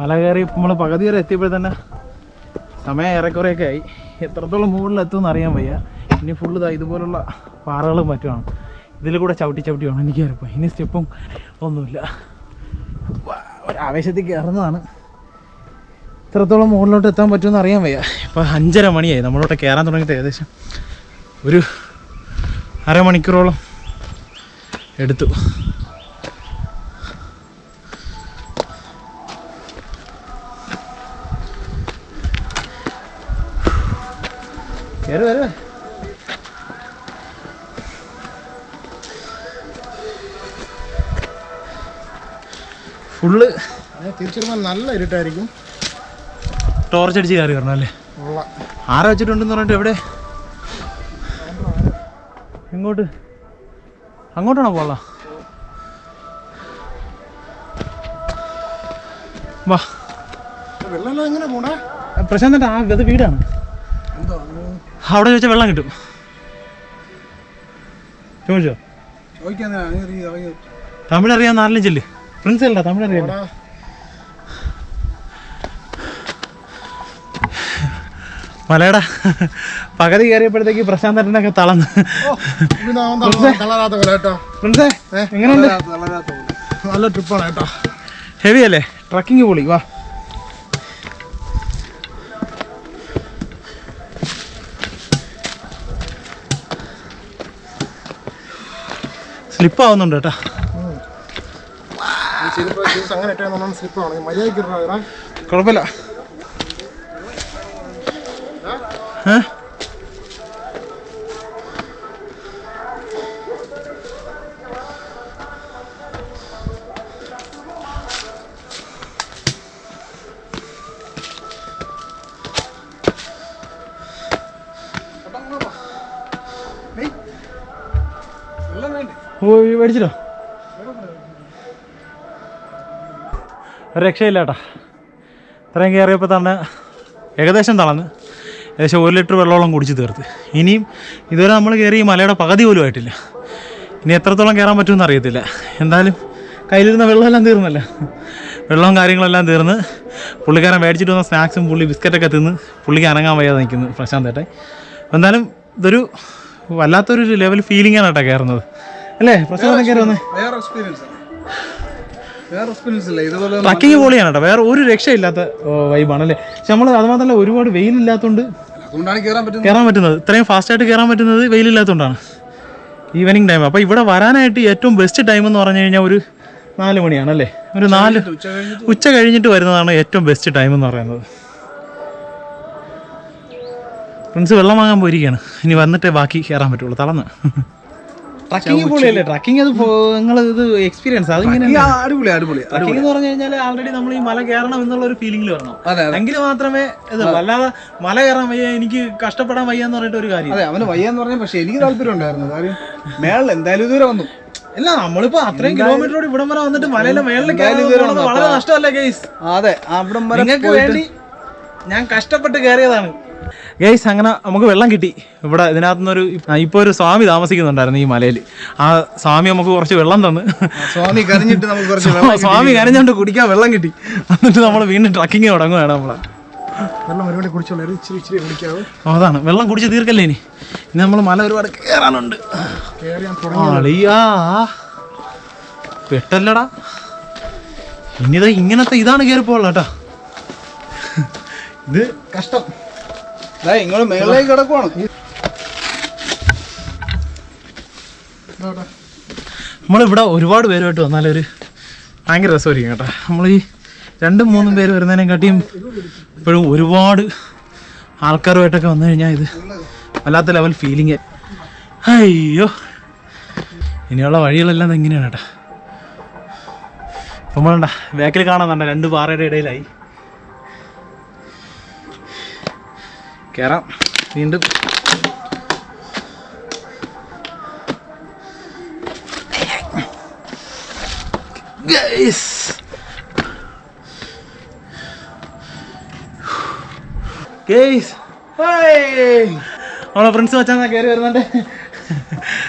മല കയറി നമ്മൾ പകുതി വരെ എത്തിയപ്പോൾ തന്നെ സമയം ഏറെക്കുറെയൊക്കെ ആയി. എത്രത്തോളം മുകളിലെത്തുമെന്ന് അറിയാൻ വയ്യ. ഇനി ഫുള്ള് ഇതുപോലുള്ള പാറകളും മറ്റുമാണ്. ഇതിൽ കൂടെ ചവിട്ടി വേണം എനിക്ക് കയറിപ്പോൾ. ഇനി സ്റ്റെപ്പും ഒന്നുമില്ല. ഒരാവേശത്തിൽ കയറുന്നതാണ്. എത്രത്തോളം മുകളിലോട്ട് എത്താൻ പറ്റുമെന്ന് അറിയാൻ വയ്യ. ഇപ്പോൾ 5:30 മണിയായി. നമ്മളോട്ട് കയറാൻ തുടങ്ങിയിട്ട് ഏകദേശം ഒരു അരമണിക്കൂറോളം എടുത്തു. കയറി വരവേ. ഫുള്ള് തിരിച്ചിരുന്നാൽ നല്ല ഇരുട്ടായിരിക്കും. ടോർച്ച് അടിച്ച് കയറി വരണം അല്ലേ? ആരെ വെച്ചിട്ടുണ്ടെന്ന് പറഞ്ഞിട്ട് എവിടെ? എങ്ങോട്ട്? അങ്ങോട്ടാണോ പോള? വാ. വെള്ളം എങ്ങനെ പോണേ? പ്രശാന്തൻ്റെ അത് വീടാണ്. അവിടെ ചോദിച്ചാൽ വെള്ളം കിട്ടും. ചോദിച്ചോ? തമിഴ് അറിയാവുന്ന ആരെങ്കിലും ചെല്ല്. പ്രിൻസ് അല്ല, തമിഴ് അറിയാലോ. മലയുടെ പകുതി കയറിയപ്പോഴത്തേക്ക് പ്രശാന്തനൊക്കെ തളർന്ന്. പ്രിൻസേ എങ്ങനെയുണ്ട്? നല്ല ട്രിപ്പാണ് കേട്ടോ. ഹെവി അല്ലേ? ട്രക്കിങ് പൊളി. വാ. സ്ലിപ്പാവുന്നുണ്ട് കേട്ടോ. കുഴപ്പമില്ല. മേടിച്ചിട്ടോ? ഒരു രക്ഷയില്ല കേട്ടോ. ഇത്രയും കയറിയപ്പോൾ തന്നെ ഏകദേശം തളർന്ന്. ഏകദേശം 1 ലിറ്റർ വെള്ളത്തോളം കുടിച്ച് തീർത്ത്. ഇനിയും ഇതുവരെ നമ്മൾ കയറി ഈ മലയുടെ പകുതി പോലും ആയിട്ടില്ല. ഇനി എത്രത്തോളം കയറാൻ പറ്റുമെന്ന് അറിയത്തില്ല. എന്തായാലും കയ്യിലിരുന്ന വെള്ളമെല്ലാം തീർന്നല്ലോ. വെള്ളവും കാര്യങ്ങളെല്ലാം തീർന്ന് പുള്ളിക്കാരൻ മേടിച്ചിട്ട് വന്ന സ്നാക്സും പുള്ളി ബിസ്ക്കറ്റൊക്കെ തിന്ന് പുള്ളിക്ക് അനങ്ങാൻ വയ്യാതെ നിൽക്കുന്നു പ്രശാന്തേട്ടെ. എന്തായാലും ഇതൊരു വല്ലാത്തൊരു ലെവൽ ഫീലിംഗാണ് കേട്ടോ കയറുന്നത് അല്ലേ പ്രശാന്തൻ? കയറി വന്നേ. ട്രക്കിങ് പൊളിയാണ് കേട്ടോ. വേറെ ഒരു രക്ഷയില്ലാത്ത വൈബാണ് അല്ലേ? പക്ഷെ നമ്മൾ അത് മാത്രമല്ല ഒരുപാട് വെയിലില്ലാത്തതുകൊണ്ട് കയറാൻ പറ്റുന്നത്. ഇത്രയും ഫാസ്റ്റായിട്ട് കയറാൻ പറ്റുന്നത് വെയിലില്ലാത്തതുകൊണ്ടാണ്. Evening time. അപ്പോൾ ഇവിടെ വരാനായിട്ട് ഏറ്റവും ബെസ്റ്റ് ടൈം എന്ന് പറഞ്ഞു കഴിഞ്ഞാൽ ഒരു 4 മണിയാണ് അല്ലേ? ഒരു 4 ഉച്ച കഴിഞ്ഞിട്ട് വരുന്നതാണ് ഏറ്റവും ബെസ്റ്റ് ടൈം എന്ന് പറയുന്നത്. ഫ്രണ്ട്സ് വെള്ളം വാങ്ങാൻ പോയിരിക്കുകയാണ്. ഇനി വന്നിട്ടേ ബാക്കി കയറാൻ പറ്റുള്ളൂ. തളർന്ന്. ട്രക്കിങ് പൊളിയല്ലേ? ട്രക്കിങ് അത് നിങ്ങൾ ഇത് എക്സ്പീരിയൻസ് അതിങ്ങനെ അടിപൊളി. ട്രക്കിംഗ് എന്ന് പറഞ്ഞു കഴിഞ്ഞാൽ ആൾറെഡി നമ്മൾ ഈ മല കയറണം എന്നുള്ള ഒരു ഫീലിംഗിൽ വരണം. എങ്കിൽ മാത്രമേ ഇത്. അല്ലാതെ മല കയറാൻ വയ്യ, എനിക്ക് കഷ്ടപ്പെടാൻ വയ്യ എന്ന് പറഞ്ഞിട്ട് ഒരു കാര്യം. അതെ, അവന് വയ്യാന്ന് പറഞ്ഞാൽ പക്ഷെ എനിക്ക് താല്പര്യം ഉണ്ടായിരുന്നു. കാര്യം മേളിൽ എന്തായാലും ഇതുവരെ വന്നു. ഇല്ല, നമ്മളിപ്പോ അത്രയും കിലോമീറ്ററോട് ഇവിടം വരെ വന്നിട്ട് മലയിലെ മേളിൽ കയറുന്നത് വളരെ നഷ്ടമല്ലേ ഗൈസ്? അതെ, അവിടം വരെ നിങ്ങൾക്ക് വേണ്ടി ഞാൻ കഷ്ടപ്പെട്ട് കയറിയതാണ് ഗൈസ്. അങ്ങനെ നമുക്ക് വെള്ളം കിട്ടി. ഇവിടെ ഇതിനകത്തുനിന്നൊരു ഇപ്പോൾ ഒരു സ്വാമി താമസിക്കുന്നുണ്ടായിരുന്നു ഈ മലയിൽ. ആ സ്വാമി നമുക്ക് കുറച്ച് വെള്ളം തന്ന്. സ്വാമി കരഞ്ഞിട്ട് നമുക്ക് കുറച്ച് സ്വാമി കരഞ്ഞുകൊണ്ട് കുടിക്കാൻ വെള്ളം കിട്ടി. എന്നിട്ട് നമ്മൾ വീണ്ടും ട്രക്കിങ് തുടങ്ങുകയാണ്. നമ്മളെ വെള്ളം ഒരുപാട് കുടിച്ചോളൂ, ഇച്ചിരി കുടിക്കാവും. അതാണ്, വെള്ളം കുടിച്ച് തീർക്കല്ലേ? ഇനി നമ്മൾ മല ഒരുപാട് കയറാനുണ്ട്. പെട്ടല്ലടാ. ഇനിതാ ഇങ്ങനത്തെ ഇതാണ് കയറിപ്പോളാം കേട്ടോ. ഇത് കഷ്ടം. ഇങ്ങള് മേളിലേക്ക് കിടക്കുവാണ്. നമ്മളിവിടെ ഒരുപാട് പേരുമായിട്ട് വന്നാലൊരു ഭയങ്കര രസമായിരിക്കും കേട്ടോ. നമ്മൾ ഈ 2-3 പേര് വരുന്നതിനെക്കാട്ടിയും ഇപ്പോഴും ഒരുപാട് ആൾക്കാരുമായിട്ടൊക്കെ വന്നു കഴിഞ്ഞാൽ ഇത് വല്ലാത്ത ലെവൽ ഫീലിംഗ്. അയ്യോ, ഇനിയുള്ള വഴികളെല്ലാം എങ്ങനെയാണ് കേട്ടോ. ഇപ്പം നമ്മളുണ്ട ബാക്കിൽ കാണാൻ 2 പാറയുടെ ഇടയിലായി. കയറാം വീണ്ടും. നമ്മളെ ഫ്രണ്ട്സ് വെച്ചാൽ കയറി വരുന്നുണ്ട്.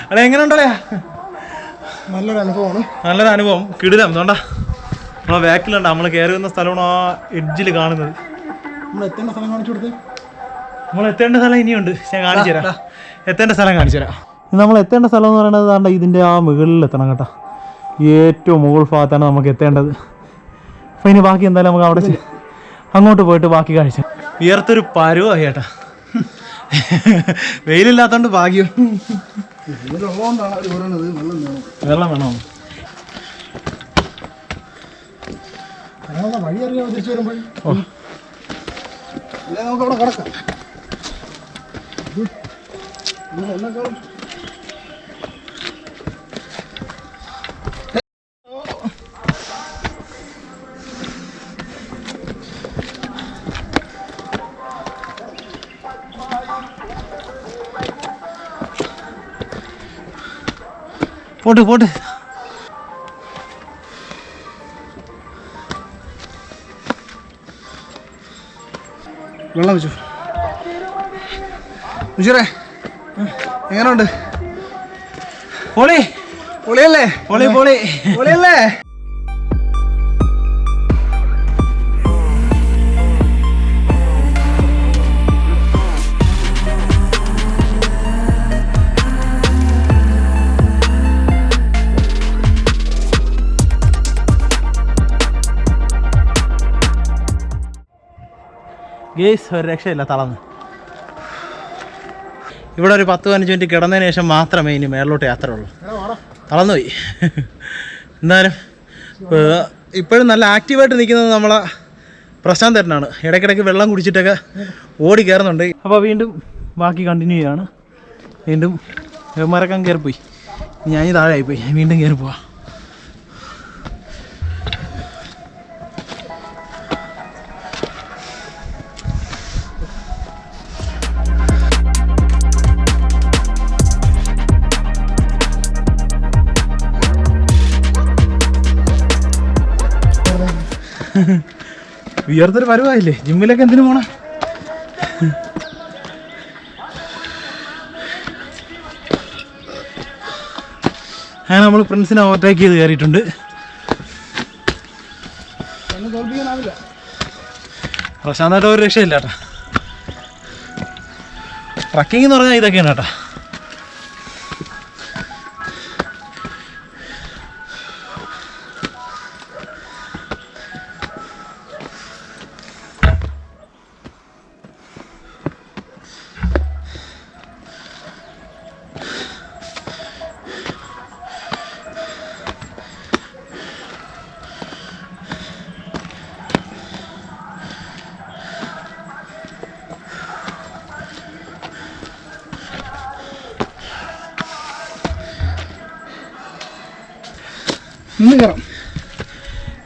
അവിടെ എങ്ങനെ ഉണ്ടല്ലേ? നല്ലൊരു അനുഭവമാണ്. നല്ലൊരു അനുഭവം. കിടിലം. എന്തുകൊണ്ടാ നമ്മളെ ബാക്കിലുണ്ട് നമ്മൾ കയറി വന്ന സ്ഥലമാണ് ആ എഡ്ജിൽ കാണുന്നത്. നമ്മൾ എത്തേണ്ട സ്ഥലം കാണിച്ചു കൊടുത്തേ. നമ്മൾ എത്തേണ്ട സ്ഥലം ഇനിയുണ്ട്, ഞാൻ കാണിച്ചു തരാം. എത്തേണ്ട സ്ഥലം കാണിച്ചു തരാം. നമ്മൾ എത്തേണ്ട സ്ഥലം എന്ന് പറയുന്നത് താണ്ട ഇതിൻ്റെ ആ മുകളിൽ എത്തണം കേട്ടോ. ഏറ്റവും മുകൾ ഭാഗത്താണ് നമുക്ക് എത്തേണ്ടത്. അപ്പോൾ ഇനി ബാക്കി എന്തായാലും നമുക്ക് അവിടെ അങ്ങോട്ട് പോയിട്ട് ബാക്കി കാണിച്ചു. വിയർത്തൊരു പരുവായി ചേട്ടാ. വെയിലില്ലാത്തതുകൊണ്ട് ഭാഗ്യം. വെള്ളം വേണോ? വഴി അറിയാമോ തിരിച്ചു വരുമ്പോൾ? നമുക്ക് അവിടെ കിടക്കാം. Pot pot. വെള്ളം വെച്ചു. മുജീറേ എങ്ങനെയുണ്ട്? പൊളി പൊളിയല്ലേ? പൊളി പൊളി പൊളിയല്ലേ? ഗേസ് ഒരു രക്ഷയില്ല, തളർന്ന്. ഇവിടെ ഒരു 10-15 മിനിറ്റ് കിടന്നതിന് ശേഷം മാത്രമേ ഇനി മേളിലോട്ട് യാത്ര ഉള്ളൂ. തളർന്നുപോയി. എന്തായാലും ഇപ്പോഴും നല്ല ആക്റ്റീവായിട്ട് നിൽക്കുന്നത് നമ്മളെ പ്രശാന്ത് ചേട്ടനാണ്. ഇടയ്ക്കിടയ്ക്ക് വെള്ളം കുടിച്ചിട്ടൊക്കെ ഓടി കയറുന്നുണ്ട്. അപ്പോൾ വീണ്ടും ബാക്കി കണ്ടിന്യൂ ചെയ്യാണ്. വീണ്ടും മരക്കം കയറിപ്പോയി. ഞാൻ താഴെ ആയിപ്പോയി. വീണ്ടും കയറി പോവാം. വിയർത്തൊരു പരുവായില്ലേ? ജിമ്മിലൊക്കെ എന്തിനു പോണ? അങ്ങനെ നമ്മൾ ഫ്രണ്ട്സിനെ ഓവർടേക്ക് ചെയ്ത് കയറിയിട്ടുണ്ട്. പ്രശാന്തായിട്ട് ഒരു രക്ഷയില്ല കേട്ടോ. ട്രക്കിംഗ് എന്ന് പറഞ്ഞാൽ ഇതൊക്കെയാണ് കേട്ടോ.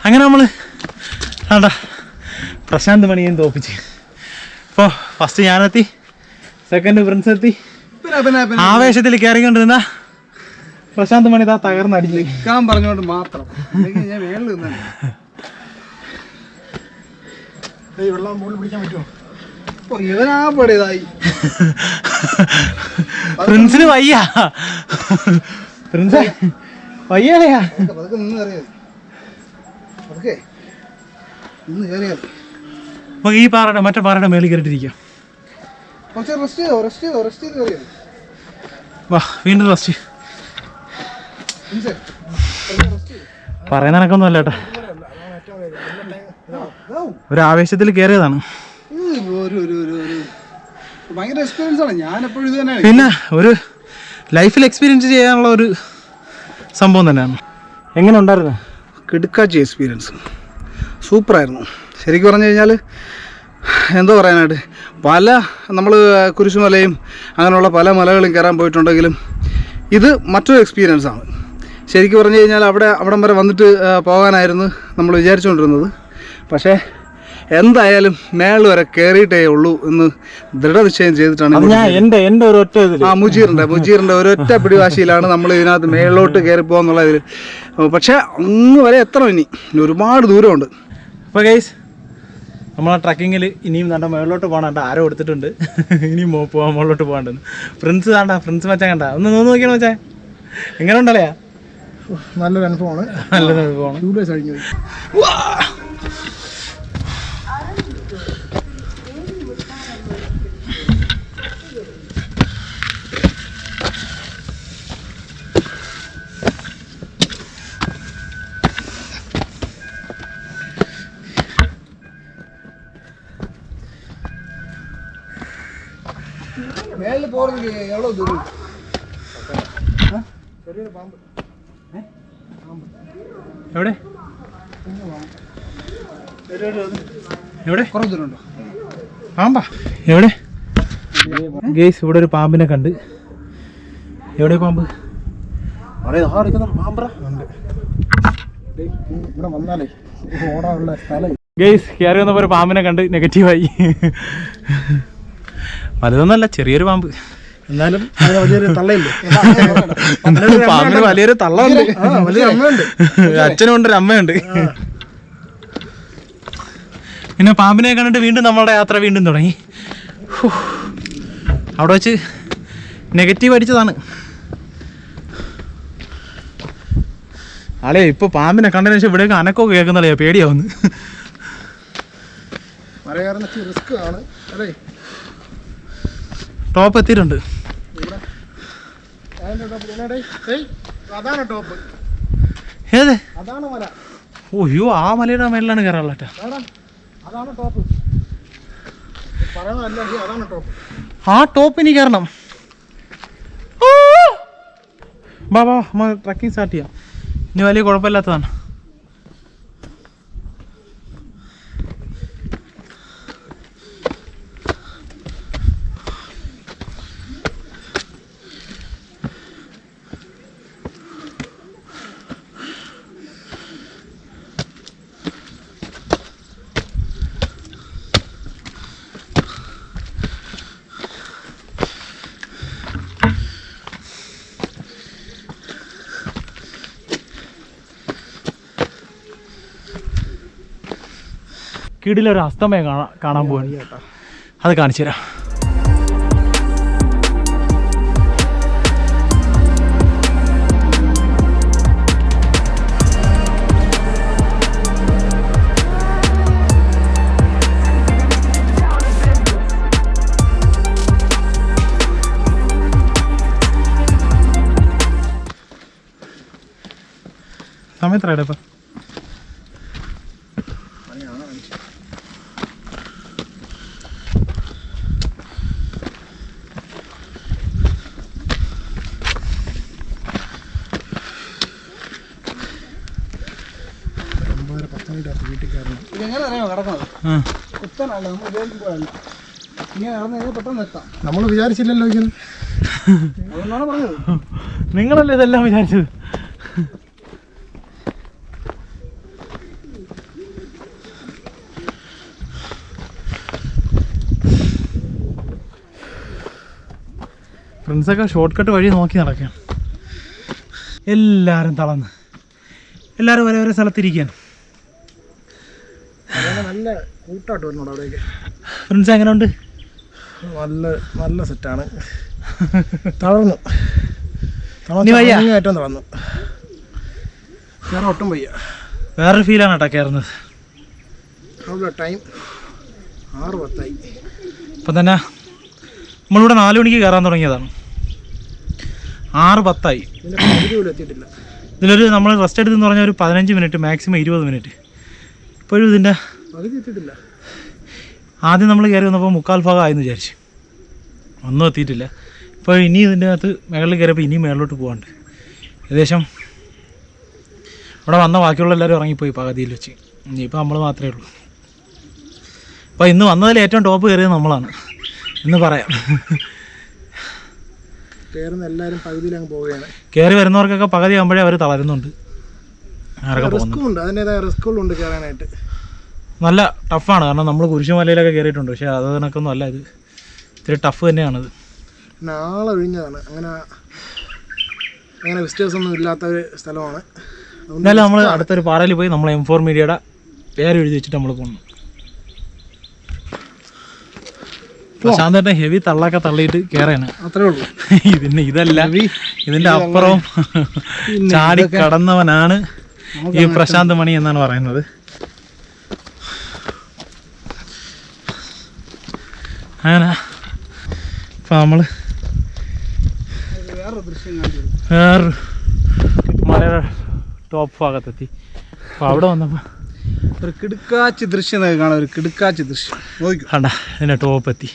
അങ്ങനെ നമ്മൾ വേണ്ട പ്രശാന്ത് മണിയും തോപ്പിച്ച്. ഇപ്പോൾ ഫസ്റ്റ് ഞാനെത്തി, സെക്കൻഡ് പ്രിൻസ് എത്തി. ആവേശത്തിൽ കയറിക്കൊണ്ടിരുന്ന പ്രശാന്ത് മണി താ തകർന്നടിച്ച് നിൽക്കാൻ പറഞ്ഞോണ്ട് മാത്രം ഞാൻ വേളിൽ നിന്നാണ്. വെള്ളം മുകളിൽ പിടിക്കാൻ പറ്റുമോ? ഇവനാപ്പടേതായി. പ്രിൻസിന് വയ്യ. പ്രിൻസ് വയ്യാലയാ. അതൊക്കെ നിന്ന് കയറിയാൽ അതൊക്കെ നിന്ന് കയറിയാൽ നമുക്ക് ഈ പാറയുടെ മറ്റേ പാറയുടെ മേളിൽ കയറിയിട്ടിരിക്കാം. കുറച്ച് റെസ്റ്റ് ചെയ്ത് കയറിയാൽ വാ. വീണ്ടും റെസ്റ്റ്. പറയുന്ന കണക്കൊന്നും അല്ല കേട്ടോ, ഒരു ആവേശത്തിൽ കയറിയതാണ്. ഭയങ്കര എക്സ്പീരിയൻസ് ആണ്. ഞാൻ എപ്പോഴും ഇത് തന്നെയാണ്. പിന്നെ ഒരു ലൈഫിൽ എക്സ്പീരിയൻസ് ചെയ്യാനുള്ള ഒരു സംഭവം തന്നെയാണ്. എങ്ങനെ ഉണ്ടായിരുന്നു? കിടുക്കാച്ചി എക്സ്പീരിയൻസ്, സൂപ്പറായിരുന്നു. ശരിക്കും പറഞ്ഞു കഴിഞ്ഞാൽ എന്തോ പറയാനായിട്ട്, പല നമ്മൾ കുരിശുമലയും അങ്ങനെയുള്ള പല മലകളും കയറാൻ പോയിട്ടുണ്ടെങ്കിലും ഇത് മറ്റൊരു എക്സ്പീരിയൻസ് ആണ്. ശരിക്കും പറഞ്ഞു കഴിഞ്ഞാൽ അവിടം വരെ വന്നിട്ട് പോകാനായിരുന്നു നമ്മൾ വിചാരിച്ചുകൊണ്ടിരുന്നത്. പക്ഷേ എന്തായാലും മേളിൽ വരെ കയറിയിട്ടേ ഉള്ളൂ എന്ന് ദൃഢനിശ്ചയം ചെയ്തിട്ടാണ് മുജീറിൻ്റെ ഒരൊറ്റ പിടിവാശിയിലാണ് നമ്മൾ ഇതിനകത്ത് മേളിലോട്ട് കയറിപ്പോന്നുള്ള ഇതിൽ. പക്ഷേ അങ്ങ് വരെ എത്തണം, ഇനി ഒരുപാട് ദൂരമുണ്ട്. അപ്പോൾ ഗൈസ് നമ്മളെ ട്രക്കിങ്ങിൽ ഇനിയും നല്ല മുകളിലോട്ട് പോകണ്ട, ആരോ എടുത്തിട്ടുണ്ട്. ഇനിയും പോകാൻ മുകളിലോട്ട് പോകണ്ടെന്ന്. ഫ്രണ്ട്സ് മച്ചാൻ കണ്ട ഒന്ന് നോക്കിയാണ് മച്ചാൻ. എങ്ങനെ ഉണ്ടല്ലേ? നല്ലൊരു അനുഭവമാണ്. നല്ലൊരു അനുഭവമാണ്. 2 days കഴിഞ്ഞു. മേളിൽ പോകുന്നത് എவ்வளോ ദൂരം? ചെറിയൊരു പാമ്പ്. എവിടെ എവിടെ കുറേ ദൂരമുണ്ടോ? പാമ്പാ എവിടെ? ഗേസ് ഇവിടെ ഒരു പാമ്പിനെ കണ്ട്. എവിടെ പാമ്പ്? ഇവിടെ വന്നാലേ ഓടാനുള്ള സ്ഥലം. ഗേസ് കയറി വന്നപ്പോൾ ഒരു പാമ്പിനെ കണ്ട് നെഗറ്റീവായി. വലുതൊന്നല്ല, ചെറിയൊരു പാമ്പ്. എന്നാലും വലിയൊരു തള്ളയില്ലേ? പാമ്പിന് വലിയൊരു തള്ളമുണ്ട്. അച്ഛനുണ്ട്, ഒരു അമ്മയുണ്ട്. പിന്നെ പാമ്പിനെ കണ്ടിട്ട് വീണ്ടും നമ്മളുടെ യാത്ര വീണ്ടും തുടങ്ങി. അവിടെ വെച്ച് നെഗറ്റീവ് അടിച്ചതാണ് ആളെ. ഇപ്പോൾ പാമ്പിനെ കണ്ടതിന് ശേഷം ഇവിടേക്ക് അനക്കമൊക്കെ കേൾക്കുന്നല്ലേ, പേടിയാവുന്നു. റിസ്ക് ആണ് അല്ലേ? ടോപ്പ് എത്തിയിട്ടുണ്ട്. അതാണ് ടോപ്പ്. ഏത്? അതാണ് മല. ഓയ്യോ, ആ മലയുടെ മേളിലാണ് കയറാനുള്ള. അതാണ് ടോപ്പ്. അതാണ് ടോപ്പ്. ആ ടോപ്പ് ഇനി കയറണം. ബാ ബാ, നമ്മൾ ട്രക്കിംഗ് സ്റ്റാർട്ട് ചെയ്യാം. ഇനി വലിയ കുഴപ്പമില്ലാത്തതാണ്. കീടിലൊരു അസ്തമയം കാണാൻ പോവാണ്. അത് കാണിച്ചു തരാം. സമയത്രയുടെ ഇപ്പം? നമ്മൾ വിചാരിച്ചില്ലല്ലോ ഇങ്ങനെ. നിങ്ങളല്ലേ ഇതെല്ലാം വിചാരിച്ചത്. ഫ്രണ്ട്സൊക്കെ ഷോർട്ട് കട്ട് വഴി നോക്കി നടക്കുകയാണ്. എല്ലാവരും തളർന്ന്, എല്ലാവരും ഒരേ ഒരേ സ്ഥലത്തിരിക്കുകയാണ്. നല്ല കൂട്ടായിട്ട് വരുന്നുണ്ട് അവിടേക്ക്. ഫ്രണ്ട്സ് എങ്ങനെയുണ്ട്? നല്ല സെറ്റാണ്. തളർന്നു ഏറ്റവും തളർന്നു. വേറെ ഒട്ടും വയ്യ. വേറൊരു ഫീലാണ് കേട്ടോ കയറുന്നത്. അവിടെ ടൈം 6:10. ഇപ്പം തന്നെ നമ്മളിവിടെ 4 മണിക്ക് കയറാൻ തുടങ്ങിയതാണ്. 6:10. എത്തിയിട്ടില്ല. ഇതിലൊരു നമ്മൾ റെസ്റ്റ് എടുത്തെന്ന് പറഞ്ഞാൽ ഒരു 15 മിനിറ്റ്, മാക്സിമം 20 മിനിറ്റ്. ഇപ്പോഴും ഇതിൻ്റെ പകുതി എത്തിയിട്ടില്ല. ആദ്യം നമ്മൾ കയറി വന്നപ്പോൾ 3/4 ഭാഗം ആയെന്ന് വിചാരിച്ചു. ഒന്നും എത്തിയിട്ടില്ല. ഇപ്പോൾ ഇനി ഇതിൻ്റെ അകത്ത് മുകളിൽ കയറിയപ്പോൾ ഇനിയും മുകളിലോട്ട് പോകാണ്ട്. ഏകദേശം ഇവിടെ വന്ന ബാക്കിയുള്ള എല്ലാവരും ഇറങ്ങിപ്പോയി പകുതിയിൽ വെച്ച്. ഇനിയിപ്പോൾ നമ്മൾ മാത്രമേ ഉള്ളൂ. അപ്പോൾ ഇന്ന് വന്നതിൽ ഏറ്റവും ടോപ്പ് കയറിയത് നമ്മളാണ് എന്ന് പറയാം. കയറുന്ന എല്ലാവരും പകുതിയിലങ്ങ് പോവുകയാണ്. കയറി വരുന്നവർക്കൊക്കെ പകുതി ആകുമ്പോഴേ അവർ തളരുന്നുണ്ട്. റിസ്ക്കുണ്ട്, അതിൻ്റെതായ റിസ്ക്കുകളുണ്ട് കയറാനായിട്ട്. നല്ല ടഫാണ്. കാരണം നമ്മൾ കുരിശുമലയിലൊക്കെ കയറിയിട്ടുണ്ട്. പക്ഷേ അത് കണക്കൊന്നും അല്ല, ഇത് ഇത്തിരി ടഫ് തന്നെയാണത്. പിന്നെ ആളൊഴിഞ്ഞതാണ്. അങ്ങനെ വിസിറ്റേഴ്സൊന്നും ഇല്ലാത്ത ഒരു സ്ഥലമാണ്. എന്നാലും നമ്മൾ അടുത്തൊരു പാറയിൽ പോയി നമ്മൾ M4 മീഡിയയുടെ പേര് എഴുതി വെച്ചിട്ട് നമ്മൾ പോകുന്നു. പ്രശാന്തേട്ടൻ ഹെവി തള്ളൊക്കെ തള്ളിയിട്ട് കയറാണ്. അത്രേ ഉള്ളൂ. ഇതല്ല, ഇതിന്റെ അപ്പുറവും ചാടി കടന്നവനാണ് ഈ പ്രശാന്ത് മണി എന്നാണ് പറയുന്നത്. അങ്ങനെ ഇപ്പൊ നമ്മള് വേറൊരു മലയുടെ ടോപ്പ് ഭാഗത്തെത്തി. അപ്പൊ അവിടെ വന്നപ്പോ ഒരു കിടുക്കാച്ചി ദൃശ്യം കാണാം. ഒരു കിടുക്കാച്ചി ദൃശ്യം കണ്ട, ഇതിന്റെ ടോപ്പ് എത്തി.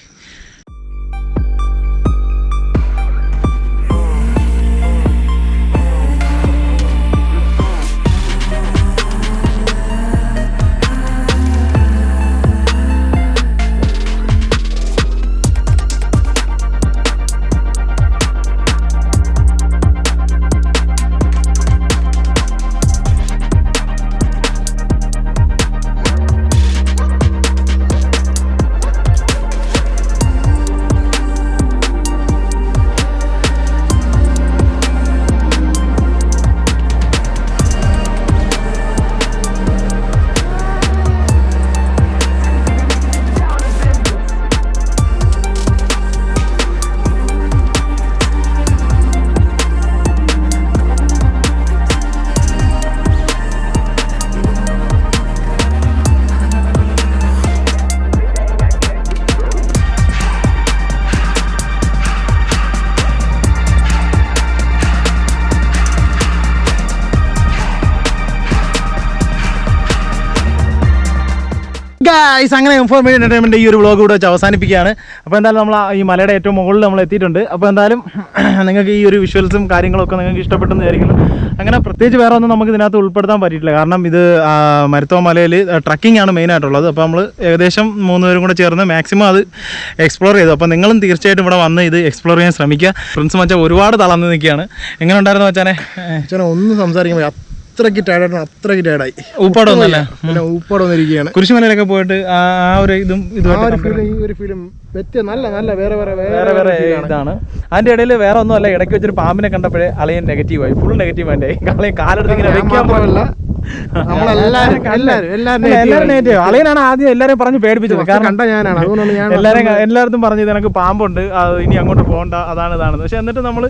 ഗൈസ്, അങ്ങനെ ഇൻഫോർമേഷൻ എൻ്റർടൈൻമെൻറ്റ് ഈ ഒരു വ്ളോഗ് ഇവിടെ വെച്ച് അവസാനിപ്പിക്കുകയാണ്. അപ്പോൾ എന്തായാലും നമ്മൾ ഈ മലയുടെ ഏറ്റവും മുകളിൽ നമ്മൾ എത്തിയിട്ടുണ്ട്. അപ്പോൾ എന്തായാലും നിങ്ങൾക്ക് ഈ ഒരു വിഷ്വൽസും കാര്യങ്ങളൊക്കെ നിങ്ങൾക്ക് ഇഷ്ടപ്പെട്ടെന്ന് വിചാരിക്കുന്നു. അങ്ങനെ പ്രത്യേകിച്ച് വേറെ ഒന്നും നമുക്ക് ഇതിനകത്ത് ഉൾപ്പെടുത്താൻ പറ്റിയിട്ടില്ല. കാരണം ഇത് മരുത്തുവ മലയിൽ ട്രക്കിംഗ് ആണ് മെയിനായിട്ടുള്ളത്. അപ്പോൾ നമ്മൾ ഏകദേശം 3 പേരും കൂടെ ചേർന്ന് മാക്സിമം അത് എക്സ്പ്ലോർ ചെയ്തു. അപ്പോൾ നിങ്ങളും തീർച്ചയായിട്ടും ഇവിടെ വന്ന് ഇത് എക്സ്പ്ലോർ ചെയ്യാൻ ശ്രമിക്കുക. ഫ്രണ്ട്സ് മച്ചാൻ ഒരുപാട് തളർന്ന് നിൽക്കുകയാണ്. എങ്ങനെ ഉണ്ടായിരുന്നു മച്ചാനെ? ഒന്നും സംസാരിക്കുമ്പോൾ അത്രയ്ക്ക് ടയർഡാണ്, അത്രയ്ക്ക് ടയർഡായി. ഊപ്പാടൊന്നുമല്ല, പിന്നെ ഊപ്പാടൊന്നിരിക്കുകയാണ്. കുരിശുമലയിലൊക്കെ പോയിട്ട് ആ ഒരു ഇതും ഈ ഒരു ഫീലും നല്ല വേറെ വേറെ ഇതാണ്. അതിന്റെ ഇടയിൽ വേറെ ഒന്നും അല്ല, ഇടയ്ക്ക് വെച്ചൊരു പാമ്പിനെ കണ്ടപ്പോഴേ അളിയൻ നെഗറ്റീവായി, ഫുൾ നെഗറ്റീവ് ആയി. കളയും കാലെടുത്ത് ഇങ്ങനെ വെക്കാൻ പോലല്ല. അളിയനാണ് ആദ്യം എല്ലാരെയും പറഞ്ഞ് പേടിപ്പിച്ചത്. കാരണം എല്ലായിടത്തും പറഞ്ഞത് എനിക്ക് പാമ്പുണ്ട്, ഇനി അങ്ങോട്ട് പോകണ്ട, അതാണ്. പക്ഷെ എന്നിട്ട് നമ്മൾ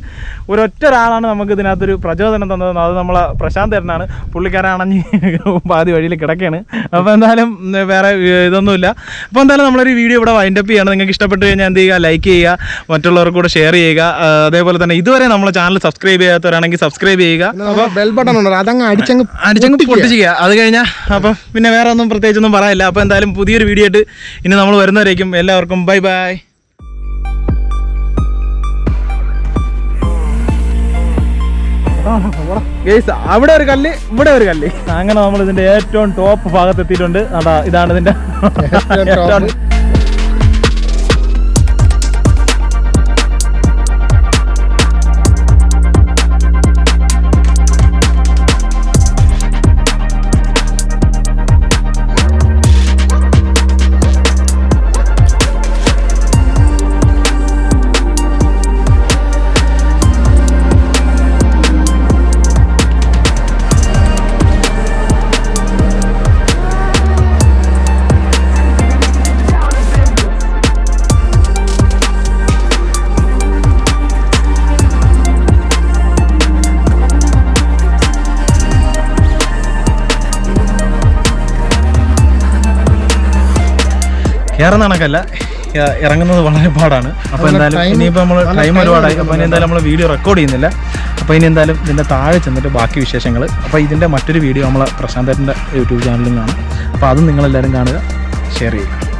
ഒരൊറ്റ ഒരാളാണ് നമുക്ക് ഇതിനകത്തൊരു പ്രചോദനം തന്നത്. അത് നമ്മളെ പ്രശാന്ത് ഏട്ടനാണ്. പുള്ളിക്കാരാണെങ്കിൽ പാതി വഴിയിൽ കിടക്കുകയാണ്. അപ്പോൾ എന്തായാലും വേറെ ഇതൊന്നുമില്ല. അപ്പോൾ എന്തായാലും നമ്മളൊരു വീഡിയോ ഇവിടെ വൈൻഡപ്പ് ചെയ്യണം. നിങ്ങൾക്ക് ഇഷ്ടപ്പെട്ട് കഴിഞ്ഞാൽ എന്ത് ചെയ്യുക, ലൈക്ക് ചെയ്യുക, മറ്റുള്ളവർക്ക് കൂടെ ഷെയർ ചെയ്യുക. അതേപോലെ തന്നെ ഇതുവരെ നമ്മളെ ചാനൽ സബ്സ്ക്രൈബ് ചെയ്യാത്തവരാണെങ്കിൽ സബ്സ്ക്രൈബ് ചെയ്യുക. അപ്പോൾ ബെൽ ബട്ടൺ ഉണ്ട്, അതങ്ങ് അടിച്ചങ്ങ് പൊട്ടിച്ചിരിക്കുക. അത് കഴിഞ്ഞാൽ അപ്പം പിന്നെ വേറെ ഒന്നും പ്രത്യേകിച്ചൊന്നും പറയാനില്ല. അപ്പോൾ എന്തായാലും പുതിയൊരു വീഡിയോ ആയിട്ട് ഇനി നമ്മൾ വരുന്നവരേക്കും എല്ലാവർക്കും ബൈ ബൈ. അവിടെ ഒരു കല്ല്, ഇവിടെ ഒരു കല്ല്. അങ്ങനെ നമ്മൾ ഇതിന്റെ ഏറ്റവും ടോപ്പ് ഭാഗത്തെത്തിയിട്ടുണ്ട്. അതാ, ഇതാണ് ഇതിന്റെ കയറുന്ന കണക്കല്ല, ഇറങ്ങുന്നത് വളരെ പാടാണ്. അപ്പോൾ എന്തായാലും ഇനിയിപ്പോൾ നമ്മൾ ടൈം ഒരുപാടായി. അപ്പോൾ ഇനി എന്തായാലും നമ്മൾ വീഡിയോ റെക്കോർഡ് ചെയ്യുന്നില്ല. അപ്പോൾ ഇനി എന്തായാലും ഇതിൻ്റെ താഴെ ചെന്നിട്ട് ബാക്കി വിശേഷങ്ങൾ. അപ്പോൾ ഇതിൻ്റെ മറ്റൊരു വീഡിയോ നമ്മളെ പ്രശാന്തേട്ടൻ്റെ യൂട്യൂബ് ചാനലിൽ കാണാം. അപ്പോൾ അതും നിങ്ങളെല്ലാവരും കാണുക, ഷെയർ ചെയ്യുക.